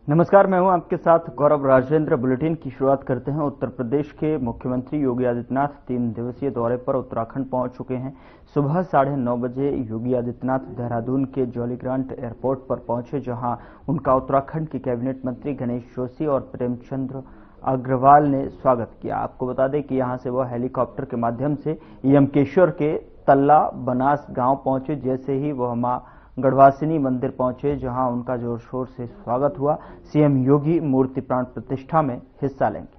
नमस्कार, मैं हूं आपके साथ गौरव राजेंद्र। बुलेटिन की शुरुआत करते हैं। उत्तर प्रदेश के मुख्यमंत्री योगी आदित्यनाथ 3 दिवसीय दौरे पर उत्तराखंड पहुंच चुके हैं। सुबह 9:30 बजे योगी आदित्यनाथ देहरादून के जॉलीग्रांट एयरपोर्ट पर पहुंचे, जहां उनका उत्तराखंड के कैबिनेट मंत्री गणेश जोशी और प्रेमचंद्र अग्रवाल ने स्वागत किया। आपको बता दें कि यहां से वह हेलीकॉप्टर के माध्यम से यमकेश्वर के तल्ला बनास गांव पहुंचे। जैसे ही वह मां गढ़वासिनी मंदिर पहुंचे, जहां उनका जोर शोर से स्वागत हुआ। सीएम योगी मूर्ति प्राण प्रतिष्ठा में हिस्सा लेंगे।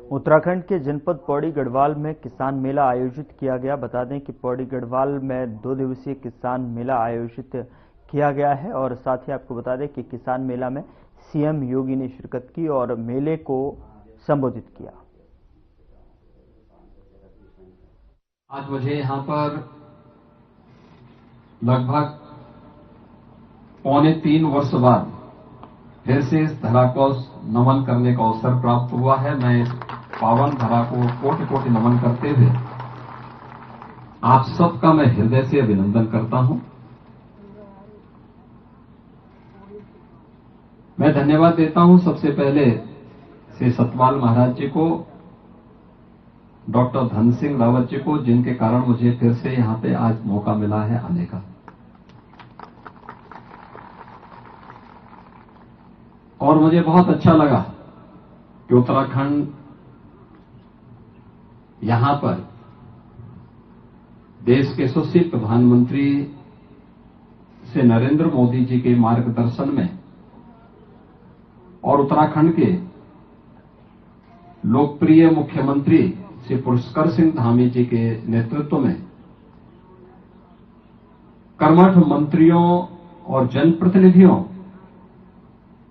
उत्तराखंड के जनपद पौड़ी गढ़वाल में किसान मेला आयोजित किया गया। बता दें कि पौड़ी गढ़वाल में 2 दिवसीय किसान मेला आयोजित किया गया है और साथ ही आपको बता दें कि किसान मेला में सीएम योगी ने शिरकत की और मेले को संबोधित किया। आज मुझे यहाँ पर लगभग 3.25 वर्ष बाद फिर से इस धरा को नमन करने का अवसर प्राप्त हुआ है। मैं इस पावन धरा को कोटि कोटि नमन करते हुए आप सबका मैं हृदय से अभिनंदन करता हूं। मैं धन्यवाद देता हूं सबसे पहले श्री सतपाल महाराज जी को, डॉक्टर धन सिंह रावत जी को, जिनके कारण मुझे फिर से यहां पे आज मौका मिला है आने का। और मुझे बहुत अच्छा लगा कि उत्तराखंड यहां पर देश के यशस्वी प्रधानमंत्री श्री नरेंद्र मोदी जी के मार्गदर्शन में और उत्तराखंड के लोकप्रिय मुख्यमंत्री श्री पुष्कर सिंह धामी जी के नेतृत्व में कर्मठ मंत्रियों और जनप्रतिनिधियों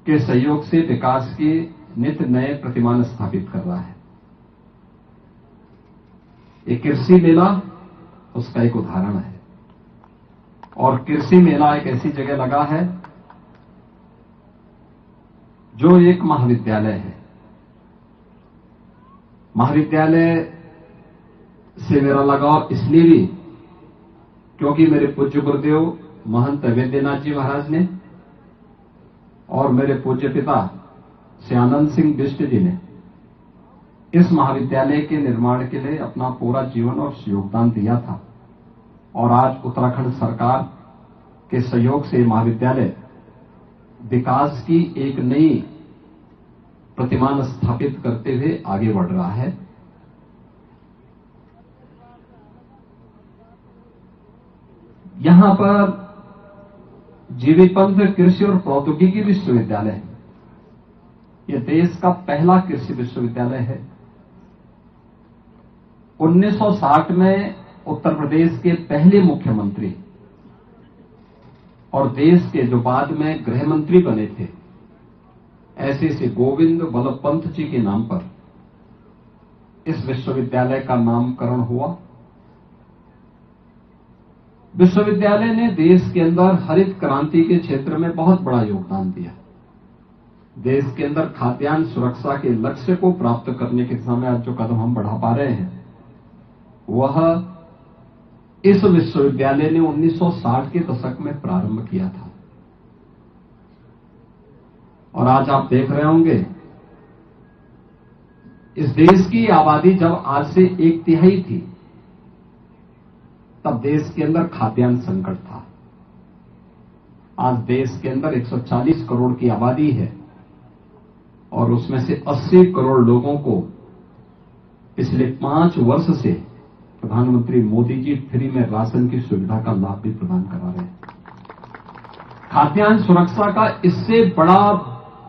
के सहयोग से विकास के नित्य नए प्रतिमान स्थापित कर रहा है। एक कृषि मेला उसका एक उदाहरण है। और कृषि मेला एक ऐसी जगह लगा है जो एक महाविद्यालय है। महाविद्यालय से मेरा लगाव इसलिए भी क्योंकि मेरे पूज्य गुरुदेव महंत वैद्यनाथ जी महाराज ने और मेरे पूज्य पिता श्री आनंद सिंह बिष्ट जी ने इस महाविद्यालय के निर्माण के लिए अपना पूरा जीवन और योगदान दिया था। और आज उत्तराखंड सरकार के सहयोग से महाविद्यालय विकास की एक नई प्रतिमान स्थापित करते हुए आगे बढ़ रहा है। यहां पर जीवीपंथ कृषि और प्रौद्योगिकी विश्वविद्यालय है। यह देश का पहला कृषि विश्वविद्यालय है। 1960 में उत्तर प्रदेश के पहले मुख्यमंत्री और देश के जो बाद में गृह मंत्री बने थे, ऐसे श्री गोविंद वल्लभ पंत जी के नाम पर इस विश्वविद्यालय का नामकरण हुआ। विश्वविद्यालय ने देश के अंदर हरित क्रांति के क्षेत्र में बहुत बड़ा योगदान दिया। देश के अंदर खाद्यान्न सुरक्षा के लक्ष्य को प्राप्त करने के दिशा में आज जो कदम हम बढ़ा पा रहे हैं, वह इस विश्वविद्यालय ने 1960 के दशक में प्रारंभ किया था। और आज आप देख रहे होंगे, इस देश की आबादी जब आज से 1/3 थी, तब देश के अंदर खाद्यान्न संकट था। आज देश के अंदर 140 करोड़ की आबादी है और उसमें से 80 करोड़ लोगों को पिछले 5 वर्ष से प्रधानमंत्री मोदी जी फ्री में राशन की सुविधा का लाभ भी प्रदान करा रहे हैं। खाद्यान्न सुरक्षा का इससे बड़ा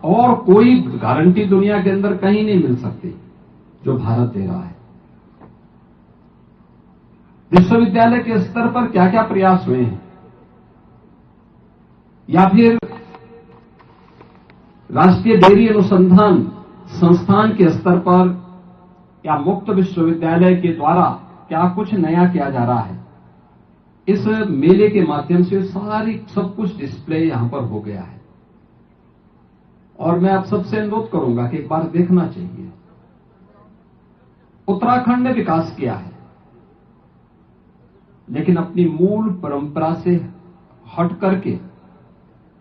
और कोई गारंटी दुनिया के अंदर कहीं नहीं मिल सकती जो भारत दे रहा है। विश्वविद्यालय के स्तर पर क्या क्या प्रयास हुए हैं, या फिर राष्ट्रीय डेयरी अनुसंधान संस्थान के स्तर पर या मुक्त विश्वविद्यालय के द्वारा क्या कुछ नया किया जा रहा है, इस मेले के माध्यम से सब कुछ डिस्प्ले यहां पर हो गया है। और मैं आप सबसे अनुरोध करूंगा कि एक बार देखना चाहिए। उत्तराखंड ने विकास किया है, लेकिन अपनी मूल परंपरा से हट करके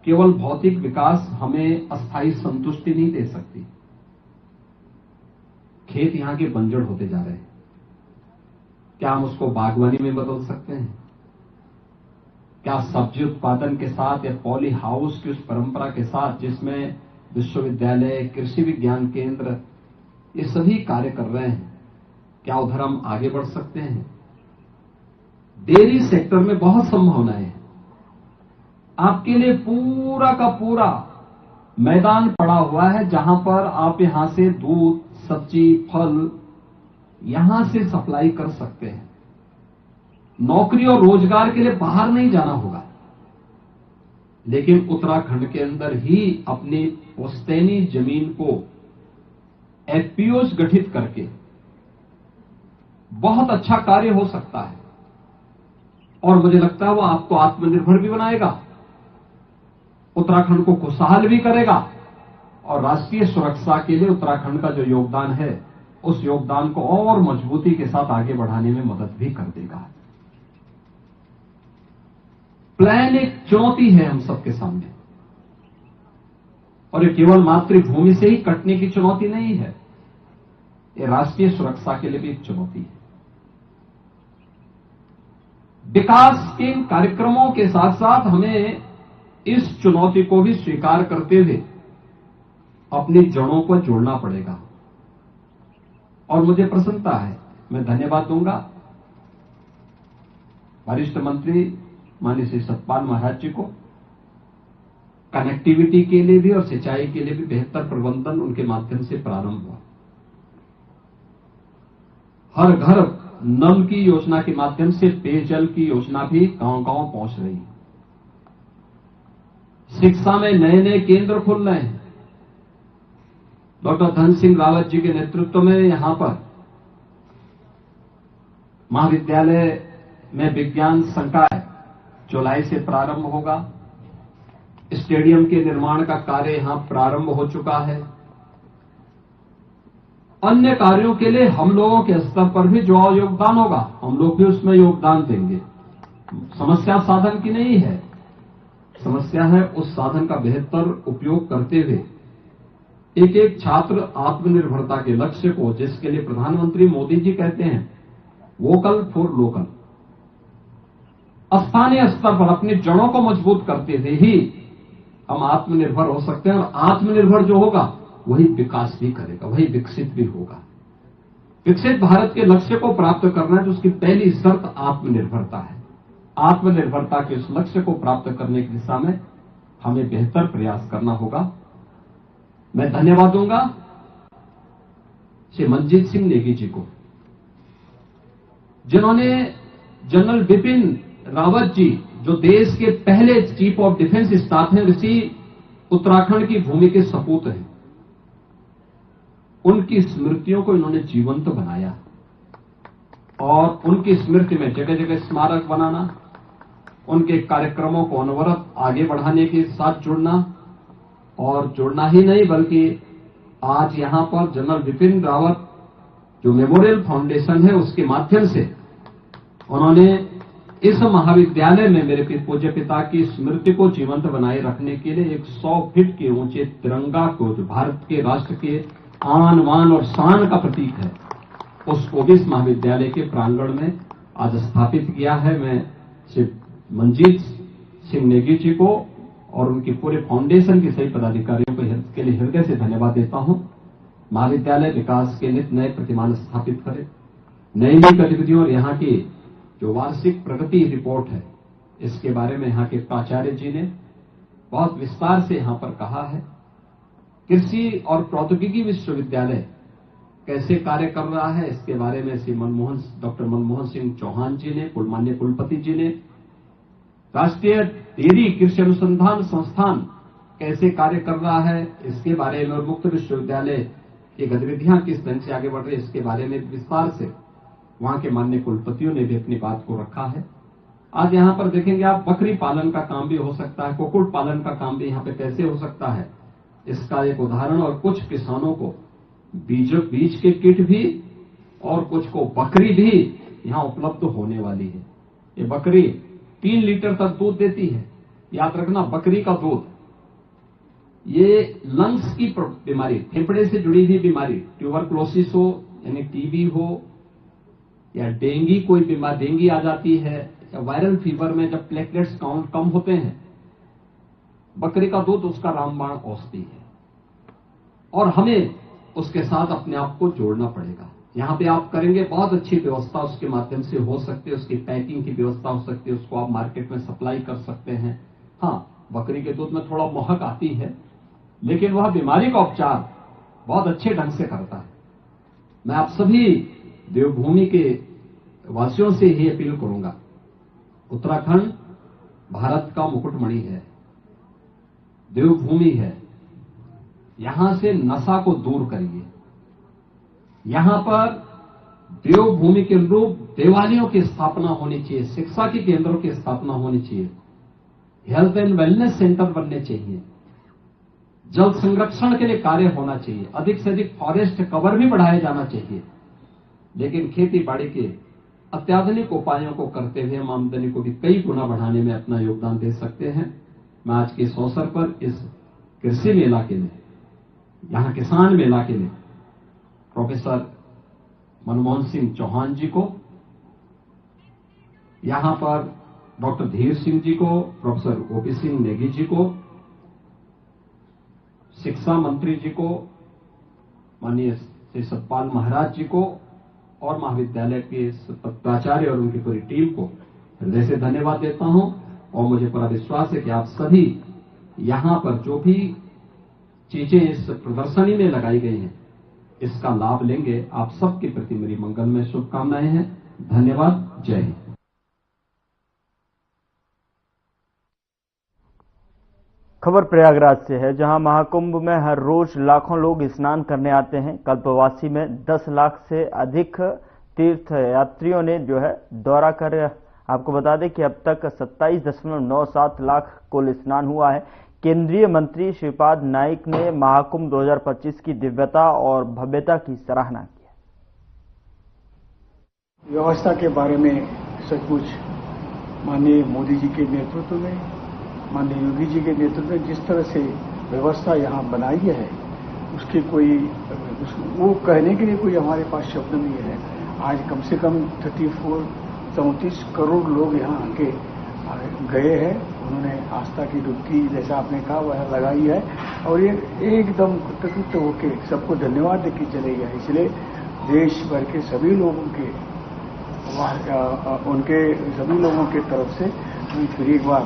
केवल भौतिक विकास हमें अस्थायी संतुष्टि नहीं दे सकती। खेत यहां के बंजर होते जा रहे हैं, क्या हम उसको बागवानी में बदल सकते हैं? क्या सब्जी उत्पादन के साथ या पॉली हाउस की उस परंपरा के साथ जिसमें विश्वविद्यालय, कृषि विज्ञान केंद्र ये सभी कार्य कर रहे हैं, क्या उधर हम आगे बढ़ सकते हैं? डेयरी सेक्टर में बहुत संभावनाएं हैं। आपके लिए पूरा का पूरा मैदान पड़ा हुआ है, जहां पर आप यहां से दूध, सब्जी, फल यहां से सप्लाई कर सकते हैं। नौकरी और रोजगार के लिए बाहर नहीं जाना होगा, लेकिन उत्तराखंड के अंदर ही अपनी पुश्तैनी जमीन को एफपीओज गठित करके बहुत अच्छा कार्य हो सकता है। और मुझे लगता है वो आपको आत्मनिर्भर भी बनाएगा, उत्तराखंड को खुशहाल भी करेगा, और राष्ट्रीय सुरक्षा के लिए उत्तराखंड का जो योगदान है उस योगदान को और मजबूती के साथ आगे बढ़ाने में मदद भी कर देगा। प्लान एक चुनौती है हम सबके सामने, और ये केवल मातृभूमि से ही कटने की चुनौती नहीं है, ये राष्ट्रीय सुरक्षा के लिए भी एक चुनौती है। विकास के कार्यक्रमों के साथ साथ हमें इस चुनौती को भी स्वीकार करते हुए अपनी जड़ों को जोड़ना पड़ेगा। और मुझे प्रसन्नता है, मैं धन्यवाद दूंगा वरिष्ठ मंत्री माननीय श्री सतपाल महाराज जी को। कनेक्टिविटी के लिए भी और सिंचाई के लिए भी बेहतर प्रबंधन उनके माध्यम से प्रारंभ हुआ। हर घर नल की योजना के माध्यम से पेयजल की योजना भी गांव-गांव पहुंच रही है। शिक्षा में नए नए केंद्र खुल रहे हैं। डॉक्टर धन सिंह रावत जी के नेतृत्व में यहां पर महाविद्यालय में विज्ञान संकाय जुलाई से प्रारंभ होगा। स्टेडियम के निर्माण का कार्य यहां प्रारंभ हो चुका है। अन्य कार्यों के लिए हम लोगों के स्तर पर भी जो योगदान होगा हम लोग भी उसमें योगदान देंगे। समस्या साधन की नहीं है, समस्या है उस साधन का बेहतर उपयोग करते हुए एक एक छात्र आत्मनिर्भरता के लक्ष्य को, जिसके लिए प्रधानमंत्री मोदी जी कहते हैं वोकल फॉर लोकल, स्थानीय स्तर पर अपनी जड़ों को मजबूत करते हुए ही हम आत्मनिर्भर हो सकते हैं। और आत्मनिर्भर जो होगा वही विकास भी करेगा, वही विकसित भी होगा। विकसित भारत के लक्ष्य को प्राप्त करना है तो उसकी पहली शर्त आत्मनिर्भरता है। आत्मनिर्भरता के उस लक्ष्य को प्राप्त करने की दिशा में हमें बेहतर प्रयास करना होगा। मैं धन्यवाद दूंगा श्री मनजीत सिंह नेगी जी को, जिन्होंने जनरल बिपिन रावत जी, जो देश के पहले चीफ ऑफ डिफेंस स्टाफ हैं, इसी उत्तराखंड की भूमि के सपूत हैं, उनकी स्मृतियों को इन्होंने जीवंत बनाया और उनकी स्मृति में जगह जगह स्मारक बनाना, उनके कार्यक्रमों को अनवरत आगे बढ़ाने के साथ जुड़ना, और जुड़ना ही नहीं बल्कि आज यहां पर जनरल बिपिन रावत जो मेमोरियल फाउंडेशन है उसके माध्यम से उन्होंने इस महाविद्यालय में मेरे पूज्य पिता की स्मृति को जीवंत बनाए रखने के लिए 100 फीट के ऊंचे तिरंगा को, जो भारत के राष्ट्र के आन मान और शान का प्रतीक है, उसको भी इस महाविद्यालय के प्रांगण में आज स्थापित किया है। मैं श्री मनजीत सिंह नेगी जी को और उनके पूरे फाउंडेशन के सभी पदाधिकारियों को के लिए हृदय से धन्यवाद देता हूं। महाविद्यालय विकास के नित नए प्रतिमान स्थापित करें। नई नई गतिविधियों और यहाँ की जो वार्षिक प्रगति रिपोर्ट है, इसके बारे में यहाँ के प्राचार्य जी ने बहुत विस्तार से यहाँ पर कहा है। कृषि और प्रौद्योगिकी विश्वविद्यालय कैसे कार्य कर रहा है, इसके बारे में श्री डॉक्टर मनमोहन सिंह चौहान जी ने, माननीय कुलपति जी ने, राष्ट्रीय डेयरी कृषि अनुसंधान संस्थान कैसे कार्य कर रहा है, इसके बारे में, और मुक्त विश्वविद्यालय की गतिविधियां किस ढंग से आगे बढ़ रही है, इसके बारे में विस्तार से वहां के माननीय कुलपतियों ने भी अपनी बात को रखा है। आज यहां पर देखेंगे आप, बकरी पालन का काम भी हो सकता है, कुक्कुट पालन का काम भी यहां पे कैसे हो सकता है, इसका एक उदाहरण। और कुछ किसानों को बीज के किट भी और कुछ को बकरी भी यहां उपलब्ध होने वाली है। ये बकरी 3 लीटर तक दूध देती है। याद रखना, बकरी का दूध, ये लंग्स की बीमारी, फेफड़े से जुड़ी हुई बीमारी, ट्यूबरक्लोसिस हो यानी टीबी हो, या डेंगी कोई बीमारी, डेंगी आ जाती है, या वायरल फीवर में जब प्लेटलेट्स काउंट कम होते हैं, बकरी का दूध उसका रामबाण औषधि है। और हमें उसके साथ अपने आप को जोड़ना पड़ेगा। यहां पे आप करेंगे, बहुत अच्छी व्यवस्था उसके माध्यम से हो सकती है, उसकी पैकिंग की व्यवस्था हो सकती है, उसको आप मार्केट में सप्लाई कर सकते हैं। हाँ, बकरी के दूध में थोड़ा महक आती है, लेकिन वह बीमारी का उपचार बहुत अच्छे ढंग से करता है। मैं आप सभी देवभूमि के वासियों से ही अपील करूंगा, उत्तराखंड भारत का मुकुटमणि है, देवभूमि है, यहां से नशा को दूर करिए। यहां पर देवभूमि के अनुरूप देवालयों की स्थापना होनी चाहिए, शिक्षा के केंद्रों की स्थापना होनी चाहिए, हेल्थ एंड वेलनेस सेंटर बनने चाहिए, जल संरक्षण के लिए कार्य होना चाहिए, अधिक से अधिक फॉरेस्ट कवर भी बढ़ाया जाना चाहिए। लेकिन खेती बाड़ी के अत्याधुनिक उपायों को करते हुए हम आमदनी को भी कई गुना बढ़ाने में अपना योगदान दे सकते हैं। मैं आज के इस अवसर पर इस कृषि मेला के लिए, यहां किसान मेला के लिए प्रोफेसर मनमोहन सिंह चौहान जी को, यहां पर डॉक्टर धीर सिंह जी को, प्रोफेसर ओपी सिंह नेगी जी को, शिक्षा मंत्री जी को, माननीय श्री सतपाल महाराज जी को, और महाविद्यालय के प्राचार्य और उनकी पूरी टीम को हृदय से धन्यवाद देता हूं। और मुझे पूरा विश्वास है कि आप सभी यहां पर जो भी चीजें इस प्रदर्शनी में लगाई गई हैं, इसका लाभ लेंगे। आप सबके प्रति मेरी मंगलमय शुभकामनाएं हैं। धन्यवाद। जय हिंद। खबर प्रयागराज से है, जहां महाकुंभ में हर रोज लाखों लोग स्नान करने आते हैं। कल्पवासी में 10 लाख से अधिक तीर्थ यात्रियों ने दौरा कर, आपको बता दें कि अब तक 27.97 लाख कुल स्नान हुआ है। केंद्रीय मंत्री श्रीपाद नाइक ने महाकुंभ 2025 की दिव्यता और भव्यता की सराहना की। व्यवस्था के बारे में सचमुच माननीय मोदी जी के नेतृत्व में, माननीय योगी जी के नेतृत्व में जिस तरह से व्यवस्था यहाँ बनाई है, उसकी वो कहने के लिए कोई हमारे पास शब्द नहीं है। आज कम से कम 34 करोड़ लोग यहाँ आके गए हैं। उन्होंने आस्था की डुबकी, जैसा आपने कहा, वह लगाई है, और ये एकदम कृतकृत होके सबको धन्यवाद देके चले गए। इसलिए देश भर के सभी लोगों के सभी लोगों के तरफ से मैं फिर एक बार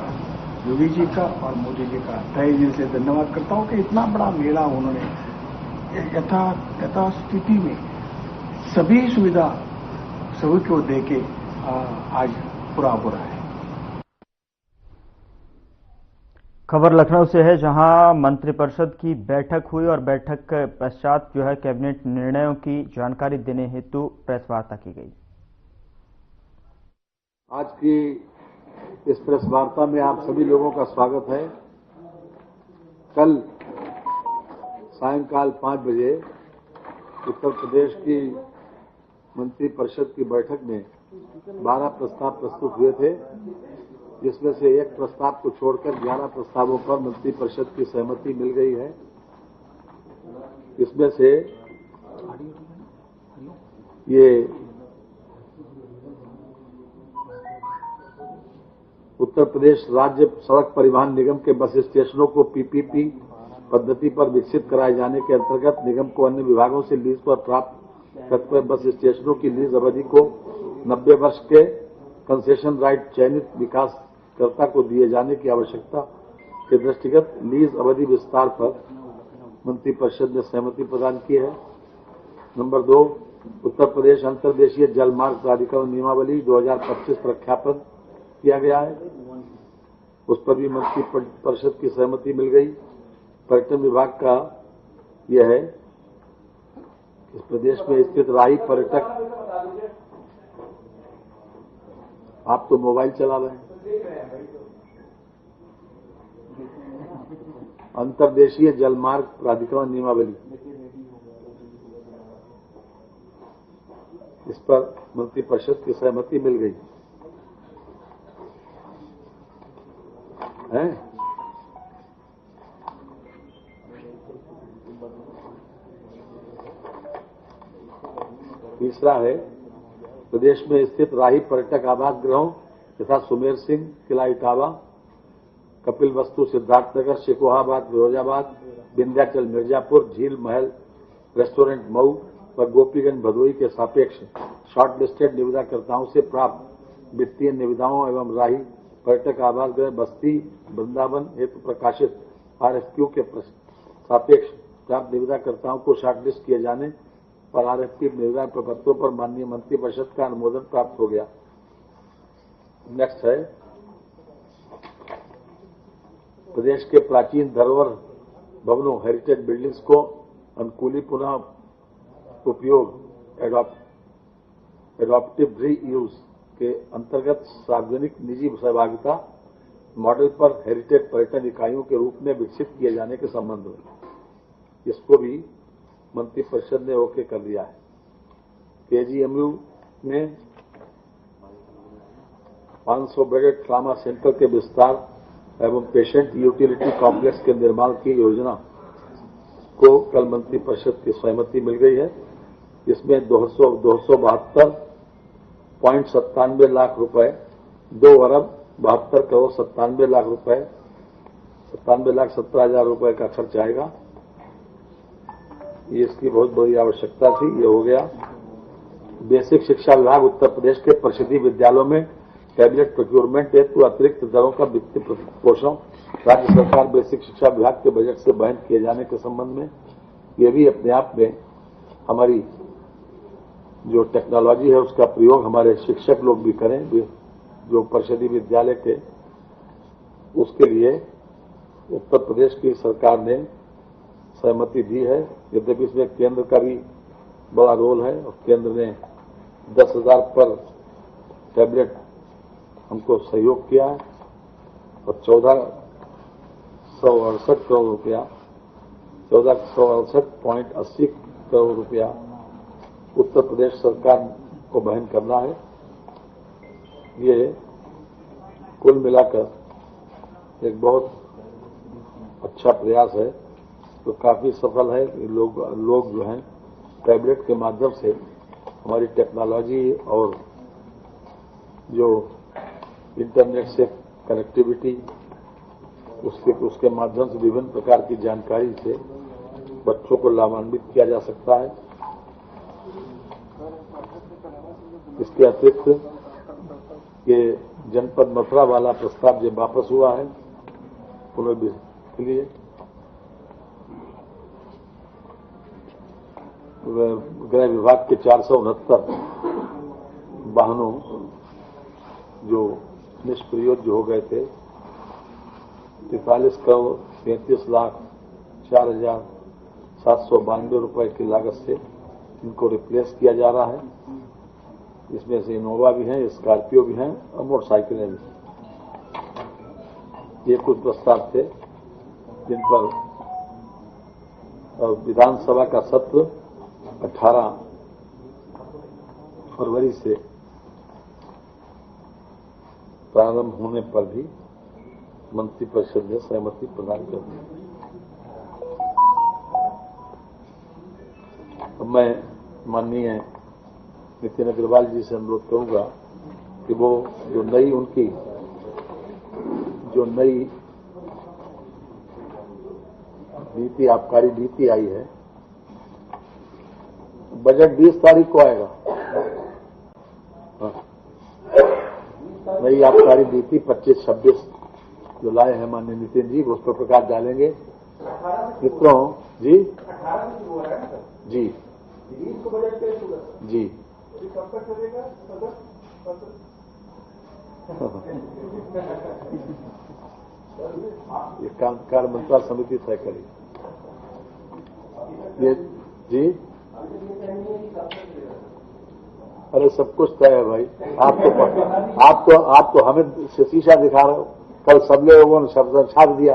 योगी जी का और मोदी जी का तहे दिल से धन्यवाद करता हूं कि इतना बड़ा मेला उन्होंने यथास्थिति में सभी सुविधा सभी को देके आज पूरा हो रहा है। खबर लखनऊ से है, जहां मंत्रिपरिषद की बैठक हुई और बैठक के पश्चात कैबिनेट निर्णयों की जानकारी देने हेतु प्रेस वार्ता की गई। आज की इस प्रेस वार्ता में आप सभी लोगों का स्वागत है। कल सायंकाल 5 बजे उत्तर प्रदेश की मंत्रिपरिषद की बैठक में 12 प्रस्ताव प्रस्तुत हुए थे, जिसमें से एक प्रस्ताव को छोड़कर 11 प्रस्तावों पर मंत्रिपरिषद की सहमति मिल गई है। इसमें से ये उत्तर प्रदेश राज्य सड़क परिवहन निगम के बस स्टेशनों को पीपीपी पद्धति पर विकसित कराए जाने के अंतर्गत निगम को अन्य विभागों से लीज पर प्राप्त कतिपय बस स्टेशनों की लीज अवधि को 90 वर्ष के कंसेशन राइट चयनित विकासकर्ता को दिए जाने की आवश्यकता के दृष्टिगत लीज अवधि विस्तार पर मंत्रिपरिषद ने सहमति प्रदान की है। नंबर 2, उत्तर प्रदेश अंतर्देशीय जल मार्ग प्राधिकरण नियमावली 2025 प्रख्यापन किया गया है, उस पर भी मंत्रिपरिषद की सहमति मिल गई। पर्यटन विभाग का यह है कि इस प्रदेश में स्थित राही पर्यटक, आप तो मोबाइल चला रहे हैं, अंतर्देशीय जलमार्ग प्राधिकरण नियमावली, इस पर मंत्रिपरिषद की सहमति मिल गई है। तीसरा है, प्रदेश में स्थित राही पर्यटक आवास गृहों तथा सुमेर सिंह किला इटावा, कपिल वस्तु सिद्धार्थनगर, शेखोहाबाद फिरोजाबाद, विंध्याचल मिर्जापुर, झील महल रेस्टोरेंट मऊ व गोपीगंज भदोही के सापेक्ष शॉर्ट लिस्टेड निविदाकर्ताओं से प्राप्त वित्तीय निविदाओं एवं राही पर्यटक आवास गृह बस्ती वृंदावन हेतु प्रकाशित आरएफक्यू के सापेक्ष प्राप्त निविदाकर्ताओं को शॉर्टलिस्ट किए जाने पर आरएफपी निविदा प्रपत्रों पर माननीय मंत्रिपरिषद का अनुमोदन प्राप्त हो गया। नेक्स्ट है, प्रदेश के प्राचीन धरोहर भवनों हेरिटेज बिल्डिंग्स को अनुकूली पुनः उपयोग एडॉप्टिव री यूज के अंतर्गत सार्वजनिक निजी सहभागिता मॉडल पर हेरिटेज पर्यटन इकाइयों के रूप में विकसित किए जाने के संबंध में इसको भी मंत्रिपरिषद ने ओके कर दिया है। केजीएमयू में 500 बेडेड ट्रामा सेंटर के विस्तार एवं पेशेंट यूटिलिटी कॉम्प्लेक्स के निर्माण की योजना को कल मंत्रिपरिषद की सहमति मिल गई है। इसमें 272.97 लाख रुपए, 2 अरब 72 करोड़ 97 लाख रुपए, 97,17,000 रुपए का खर्च आएगा। ये इसकी बहुत बड़ी आवश्यकता थी, ये हो गया। बेसिक शिक्षा विभाग उत्तर प्रदेश के परिषदीय विद्यालयों में टैबलेट प्रोक्योरमेंट हेतु अतिरिक्त दरों का वित्तीय पोषण राज्य सरकार बेसिक शिक्षा विभाग के बजट से वहन किए जाने के संबंध में ये भी अपने आप में हमारी जो टेक्नोलॉजी है उसका प्रयोग हमारे शिक्षक लोग भी करें, जो परिषदीय विद्यालय के, उसके लिए उत्तर प्रदेश की सरकार ने सहमति दी है। यद्यपि इसमें केंद्र का भी बड़ा रोल है और केंद्र ने 10,000 पर टैबलेट हमको सहयोग किया है और 1468 करोड़ रुपया 1468.80 करोड़ रुपया उत्तर प्रदेश सरकार को वहन करना है। ये कुल मिलाकर एक बहुत अच्छा प्रयास है, तो काफी सफल है। लोग जो हैं टैबलेट के माध्यम से हमारी टेक्नोलॉजी और जो इंटरनेट से कनेक्टिविटी उसके माध्यम से विभिन्न प्रकार की जानकारी से बच्चों को लाभान्वित किया जा सकता है। इसके अतिरिक्त ये जनपद मथुरा वाला प्रस्ताव जो वापस हुआ है के लिए गृह विभाग के 469 वाहनों जो निष्प्रयोज्य हो गए थे, 43 करोड़ 33,04,792 रुपए की लागत से इनको रिप्लेस किया जा रहा है। इसमें से इनोवा भी हैं, स्कॉर्पियो भी हैं और मोटरसाइकिलें भी। ये कुछ प्रस्ताव थे जिन पर विधानसभा का सत्र 18 फरवरी से प्रारंभ होने पर भी मंत्रिपरिषद ने सहमति प्रदान कर दी। अब मैं माननीय नितिन अग्रवाल जी से अनुरोध करूंगा कि वो जो नई नीति आबकारी नीति आई है। बजट 20 तारीख को आएगा। नई आबकारी नीति 25-26 जो लाए हैं माननीय नितिन जी, उस पर प्रकाश डालेंगे। मित्रों जी जी जी ये कार्य मंत्रणा समिति तय करेगी। ये जी अरे सब कुछ तय है भाई। आप तो हमें शीशा दिखा रहे हो। कल सब लोगों ने शब्द छाप दिया।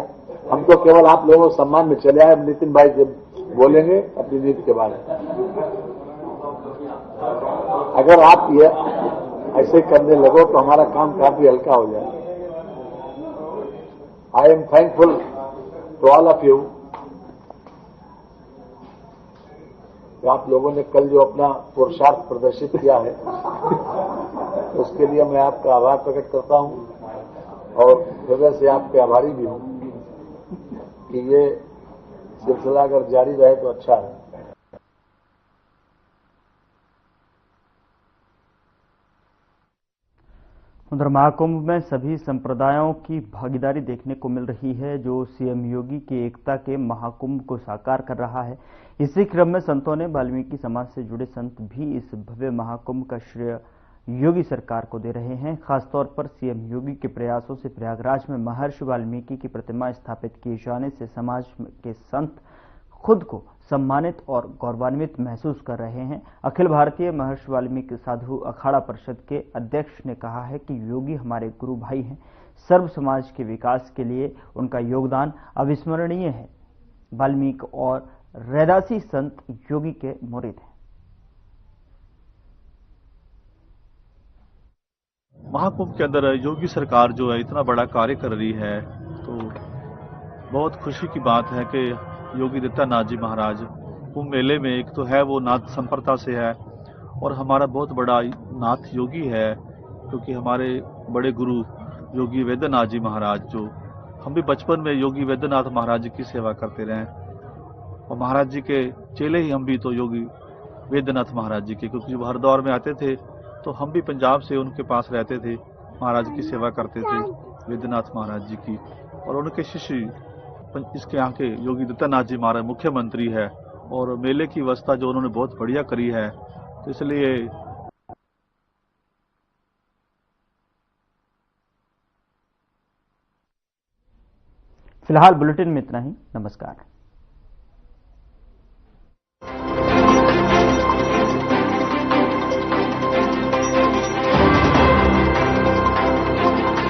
हम तो केवल आप लोगों के सम्मान में चले आए। नितिन भाई जब बोलेंगे अपनी नीति के बारे में, अगर आप ये ऐसे करने लगो तो हमारा काम काफी हल्का हो जाए। I am thankful to all of you. आप लोगों ने कल जो अपना पुरुषार्थ प्रदर्शित किया है उसके लिए मैं आपका आभार प्रकट करता हूं और हृदय से आपके आभारी भी हूं कि ये सिलसिला अगर जारी रहे तो अच्छा है। उधर महाकुंभ में सभी संप्रदायों की भागीदारी देखने को मिल रही है, जो सीएम योगी की एकता के महाकुंभ को साकार कर रहा है। इसी क्रम में संतों ने वाल्मीकि समाज से जुड़े संत भी इस भव्य महाकुंभ का श्रेय योगी सरकार को दे रहे हैं। खासतौर पर सीएम योगी के प्रयासों से प्रयागराज में महर्षि वाल्मीकि की प्रतिमा स्थापित किए जाने से समाज के संत खुद को सम्मानित और गौरवान्वित महसूस कर रहे हैं। अखिल भारतीय महर्षि वाल्मीकि साधु अखाड़ा परिषद के अध्यक्ष ने कहा है कि योगी हमारे गुरु भाई हैं। सर्व समाज के विकास के लिए उनका योगदान अविस्मरणीय है। वाल्मीकि और रैदासी संत योगी के मुरीद हैं। महाकुंभ के अंदर योगी सरकार जो है इतना बड़ा कार्य कर रही है, तो बहुत खुशी की बात है कि योगी आदित्यनाथ जी महाराज कुंभ मेले में, एक तो है वो नाथ संप्रदाय से है और हमारा बहुत बड़ा नाथ योगी है, क्योंकि हमारे बड़े गुरु योगी वैद्यनाथ जी महाराज, जो हम भी बचपन में योगी वैद्यनाथ महाराज जी की सेवा करते रहे और महाराज जी के चेले ही हम भी तो योगी वैद्यनाथ महाराज जी के, क्योंकि जब हरिद्वार में आते थे तो हम भी पंजाब से उनके पास रहते थे, महाराज की सेवा करते थे वैद्यनाथ महाराज जी की। और उनके शिष्य इसके यहाँ के योगी आदित्यनाथ जी महाराज मुख्यमंत्री है और मेले की व्यवस्था जो उन्होंने बहुत बढ़िया करी है, तो इसलिए फिलहाल बुलेटिन में इतना ही। नमस्कार।